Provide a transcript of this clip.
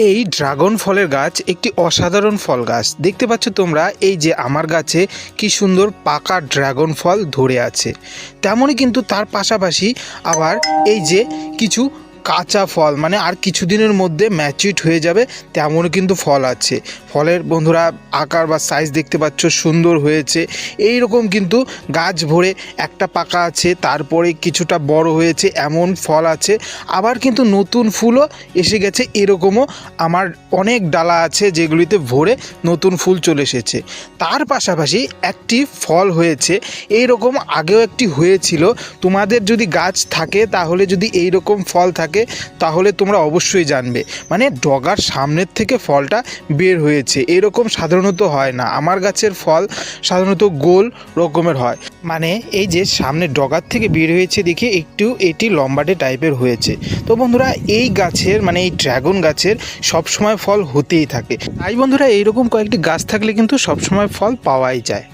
এই ড্রাগন ফলের গাছ একটি অসাধারণ ফল গাছ। দেখতে পাচ্ছ তোমরা, এই যে আমার গাছে কি সুন্দর পাকা ড্রাগন ফল ধরে আছে, তেমনই কিন্তু তার পাশাপাশি আবার এই যে কিছু কাঁচা ফল, মানে আর কিছুদিনের মধ্যে ম্যাচিউরড হয়ে যাবে তেমনও কিন্তু ফল আছে। ফলের বন্ধুরা আকার বা সাইজ দেখতে পাচ্ছ, সুন্দর হয়েছে। এই রকম কিন্তু গাছ ভরে একটা পাকা আছে, তারপরে কিছুটা বড় হয়েছে, এমন ফল আছে। আবার কিন্তু নতুন ফুলও এসে গেছে, এরকমও আমার অনেক ডালা আছে যেগুলিতে ভরে নতুন ফুল চলে এসেছে। তার পাশাপাশি একটি ফল হয়েছে, এই রকম আগেও একটি হয়েছিল। তোমাদের যদি গাছ থাকে, তাহলে যদি এই রকম ফল থাকে তাহলে তোমরা অবশ্যই জানবে, মানে ডগার সামনের থেকে ফলটা বের হয়েছে। এরকম সাধারণত হয় না, আমার গাছের ফল সাধারণত গোল রকমের হয়, মানে এই যে সামনে ডগার থেকে বের হয়েছে দেখে একটু এটি লম্বাটে টাইপের হয়েছে। তো বন্ধুরা এই গাছের, মানে এই ড্রাগন গাছের সবসময় ফল হতেই থাকে। তাই বন্ধুরা এইরকম কয়েকটি গাছ থাকলে কিন্তু সবসময় ফল পাওয়াই যায়।